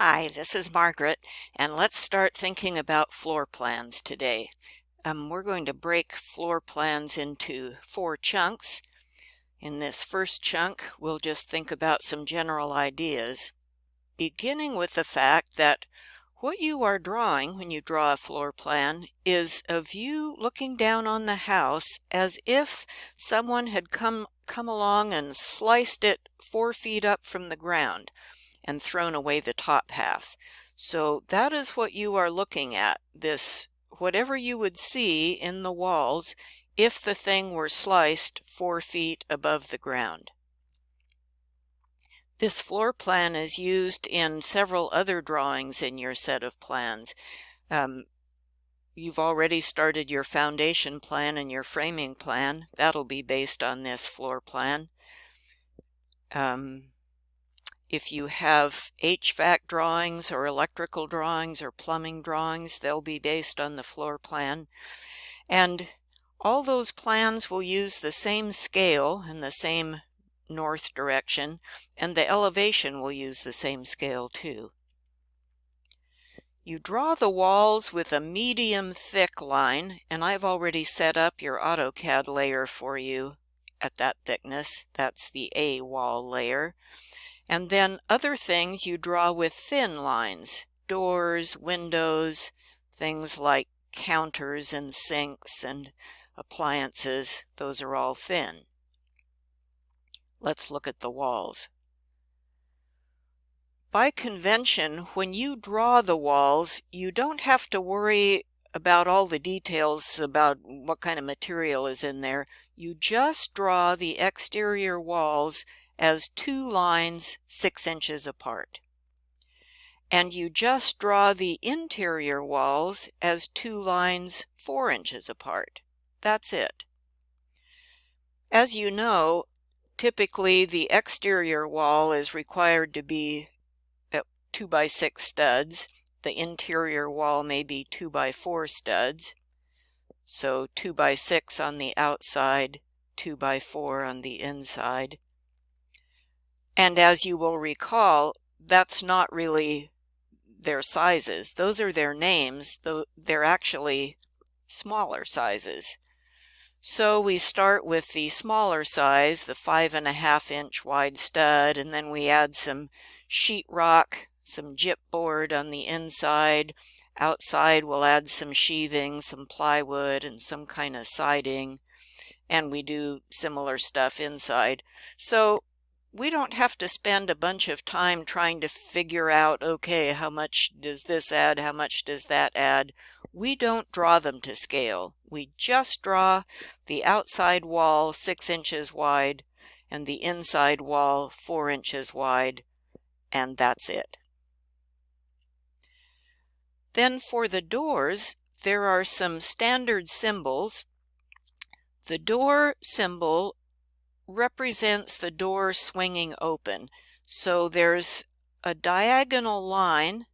Hi, this is Margaret, and let's start thinking about floor plans today. We're going to break floor plans into 4 chunks. In this first chunk, we'll just think about some general ideas, beginning with the fact that what you are drawing when you draw a floor plan is a view looking down on the house as if someone had come along and sliced it 4 feet up from the ground and thrown away the top half. So that is what you are looking at, whatever you would see in the walls if the thing were sliced 4 feet above the ground. This floor plan is used in several other drawings in your set of plans. You've already started your foundation plan and your framing plan. That'll be based on this floor plan. If you have HVAC drawings or electrical drawings or plumbing drawings, they'll be based on the floor plan. And all those plans will use the same scale and the same north direction, and the elevation will use the same scale too. You draw the walls with a medium thick line, and I've already set up your AutoCAD layer for you at that thickness. That's the A wall layer. And then other things you draw with thin lines, doors, windows, things like counters and sinks and appliances. Those are all thin. Let's look at the walls. By convention, when you draw the walls, you don't have to worry about all the details about what kind of material is in there. You just draw the exterior walls as 2 lines 6 inches apart. And you just draw the interior walls as 2 lines 4 inches apart. That's it. As you know, typically the exterior wall is required to be 2 by 6 studs. The interior wall may be 2 by 4 studs. So 2 by 6 on the outside, 2 by 4 on the inside. And as you will recall, that's not really their sizes. Those are their names, though they're actually smaller sizes. So we start with the smaller size, the 5.5 inch wide stud, and then we add some sheetrock, some gypboard on the inside. Outside we'll add some sheathing, some plywood, and some kind of siding. And we do similar stuff inside. So we don't have to spend a bunch of time trying to figure out, okay, how much does this add, how much does that add? We don't draw them to scale. We just draw the outside wall 6 inches wide and the inside wall 4 inches wide, and that's it. Then for the doors, there are some standard symbols. The door symbol represents the door swinging open. So there's a diagonal line,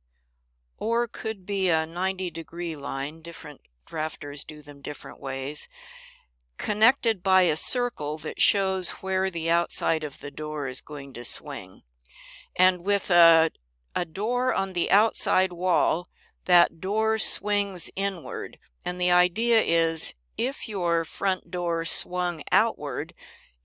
or could be a 90-degree line. Different drafters do them different ways, connected by a circle that shows where the outside of the door is going to swing. And with a door on the outside wall, that door swings inward. And the idea is if your front door swung outward,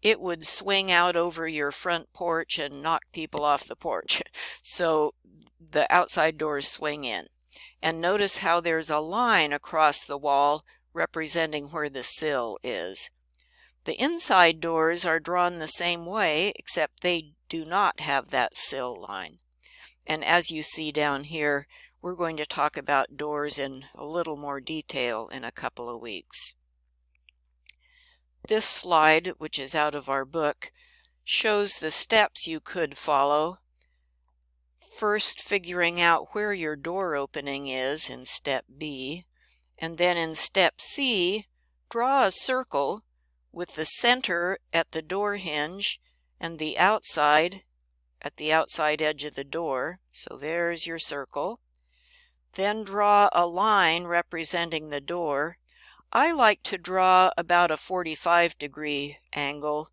it would swing out over your front porch and knock people off the porch. So the outside doors swing in. And notice how there's a line across the wall representing where the sill is. The inside doors are drawn the same way, except they do not have that sill line. And as you see down here, we're going to talk about doors in a little more detail in a couple of weeks. This slide, which is out of our book, shows the steps you could follow. First, figuring out where your door opening is in step B, and then in step C, draw a circle with the center at the door hinge and the outside at the outside edge of the door. So there's your circle. Then draw a line representing the door. I like to draw about a 45-degree angle.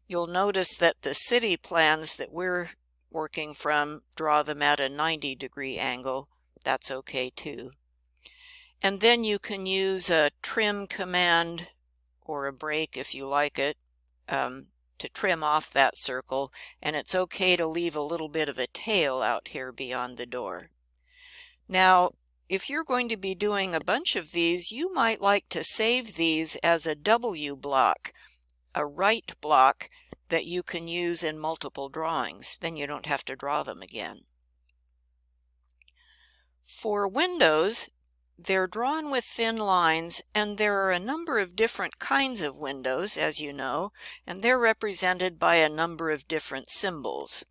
You'll notice that the city plans that we're working from, draw them at a 90-degree angle. That's okay too. And then you can use a trim command or a break if you like it to trim off that circle, and it's okay to leave a little bit of a tail out here beyond the door. Now, if you're going to be doing a bunch of these, you might like to save these as a W block, a right block that you can use in multiple drawings. Then you don't have to draw them again. For windows, they're drawn with thin lines, and there are a number of different kinds of windows, as you know, and they're represented by a number of different symbols.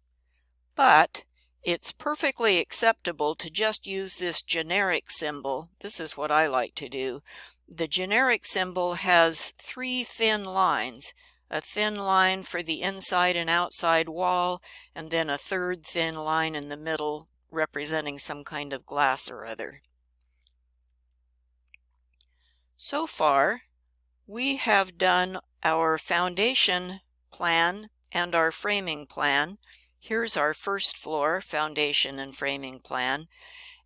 But it's perfectly acceptable to just use this generic symbol. This is what I like to do. The generic symbol has three thin lines, a thin line for the inside and outside wall, and then a third thin line in the middle representing some kind of glass or other. So far, we have done our foundation plan and our framing plan. Here's our first floor foundation and framing plan.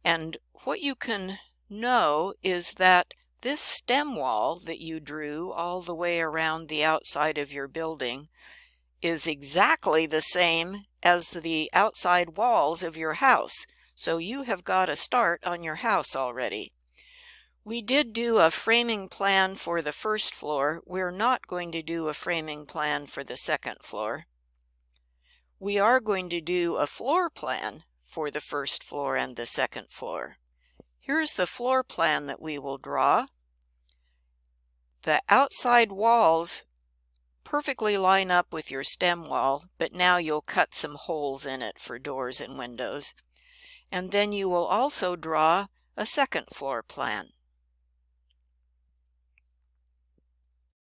And what you can know is that this stem wall that you drew all the way around the outside of your building is exactly the same as the outside walls of your house. So you have got a start on your house already. We did do a framing plan for the first floor. We're not going to do a framing plan for the second floor. We are going to do a floor plan for the first floor and the second floor. Here's the floor plan that we will draw. The outside walls perfectly line up with your stem wall, but now you'll cut some holes in it for doors and windows. And then you will also draw a second floor plan.